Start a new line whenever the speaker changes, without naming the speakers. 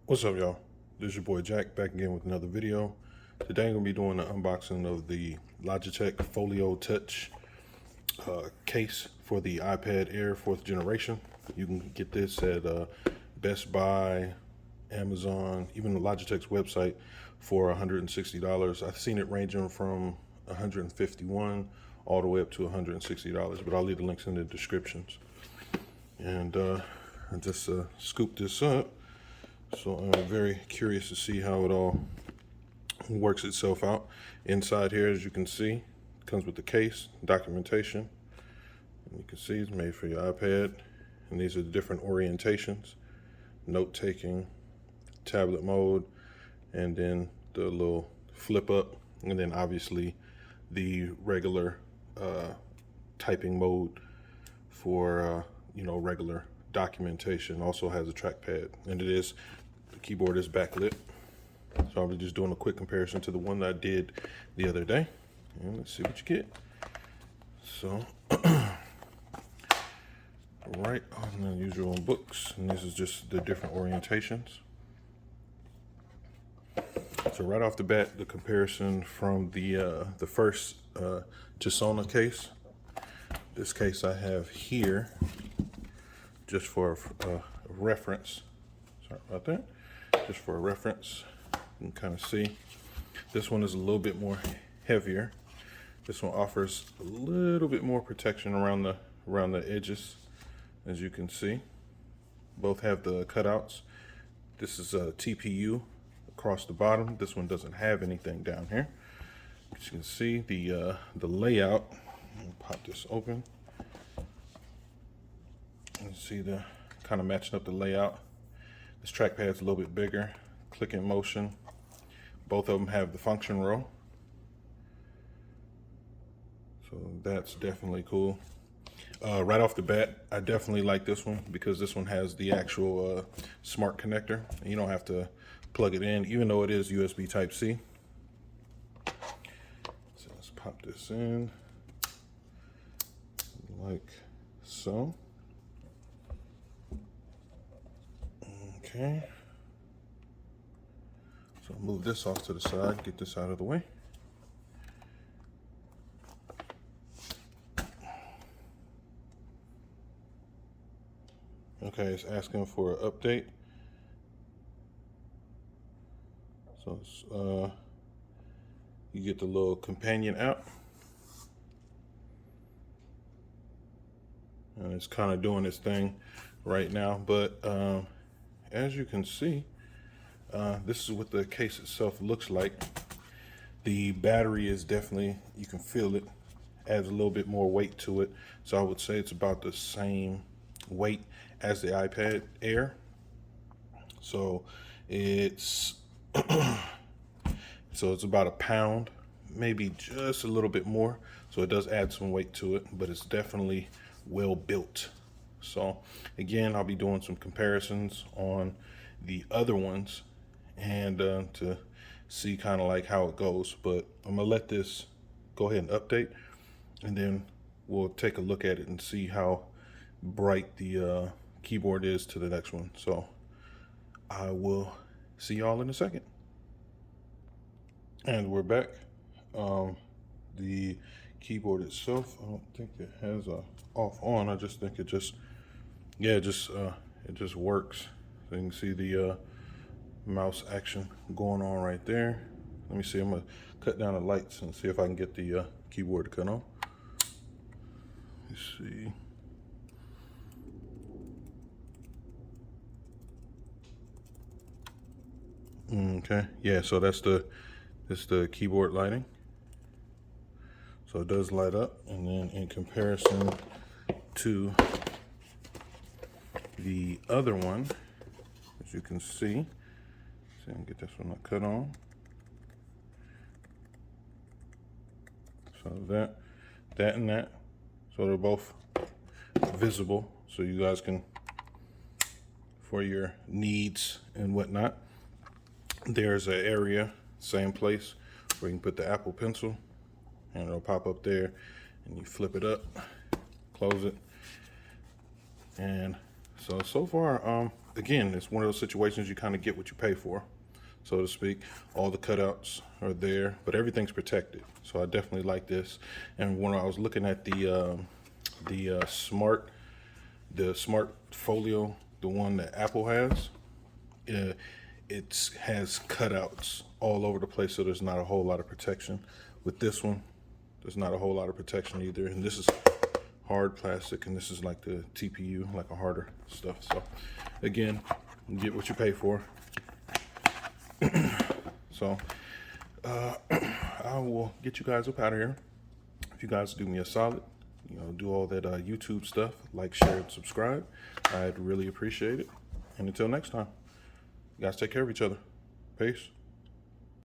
What's up, y'all? This is your boy Jack back again with another video. Today I'm going to be doing an unboxing of the Logitech Folio Touch case for the iPad Air 4th generation. You can get this at Best Buy, Amazon, even the Logitech's website for $160. I've seen it ranging from $151 all the way up to $160, but I'll leave the links in the descriptions. And I just scooped this up. So I'm very curious to see how it all works itself out. Inside here, as you can see, it comes with the case, documentation. And you can see it's made for your iPad. And these are the different orientations: note-taking, tablet mode, and then the little flip up. And then obviously the regular typing mode for, regular documentation. Also has a trackpad, and the keyboard is backlit. So I'll be just doing a quick comparison to the one that I did the other day, and let's see what you get. So right on the usual books, and this is just the different orientations. So right off the bat, the comparison from the first Chisona case. This case I have here just for reference. Sorry about that. Just for a reference, you can kind of see. This one is a little bit more heavier. This one offers a little bit more protection around the edges, as you can see. Both have the cutouts. This is a TPU across the bottom. This one doesn't have anything down here. As you can see, the layout. I'll pop this open. You see the kind of matching up the layout. This trackpad's a little bit bigger. Click in motion. Both of them have the function row. So that's definitely cool. Right off the bat, I definitely like this one because this one has the actual smart connector. You don't have to plug it in, even though it is USB Type-C. So let's pop this in like so. Okay. So I'll move this off to the side, get this out of the way. Okay, it's asking for an update. So it's, you get the little companion app. And it's kind of doing its thing right now, but as you can see, this is what the case itself looks like. The battery is definitely, you can feel it, adds a little bit more weight to it. So I would say it's about the same weight as the iPad Air. So it's it's about a pound, maybe just a little bit more. So it does add some weight to it, but it's definitely well built. So again, I'll be doing some comparisons on the other ones and to see kind of like how it goes. But I'm gonna let this go ahead and update, and then we'll take a look at it and see how bright the keyboard is to the next one. So I will see y'all in a second. And we're back. The keyboard itself, I don't think it has a off on. I just think it just, yeah, it just works. So you can see the mouse action going on right there. Let me see, I'm gonna cut down the lights and see if I can get the keyboard to cut on. Let's see. Okay, yeah, so that's the keyboard lighting. So it does light up, and then in comparison to the other one, as you can see I can get this one cut on. So that and that, so they're both visible, so you guys can, for your needs and whatnot. There's an area, same place, where you can put the Apple Pencil, and it'll pop up there, and you flip it up, close it, and so far again, it's one of those situations you kind of get what you pay for, so to speak. All the cutouts are there, but everything's protected. So I definitely like this. And when I was looking at the smart folio, the one that Apple has, it has cutouts all over the place, so there's not a whole lot of protection. With this one, there's not a whole lot of protection either. And this is hard plastic, and this is like the TPU, like a harder stuff. So again, you get what you pay for. So I will get you guys up out of here. If you guys do me a solid, do all that YouTube stuff, like, share, and subscribe, I'd really appreciate it. And until next time, you guys take care of each other. Peace.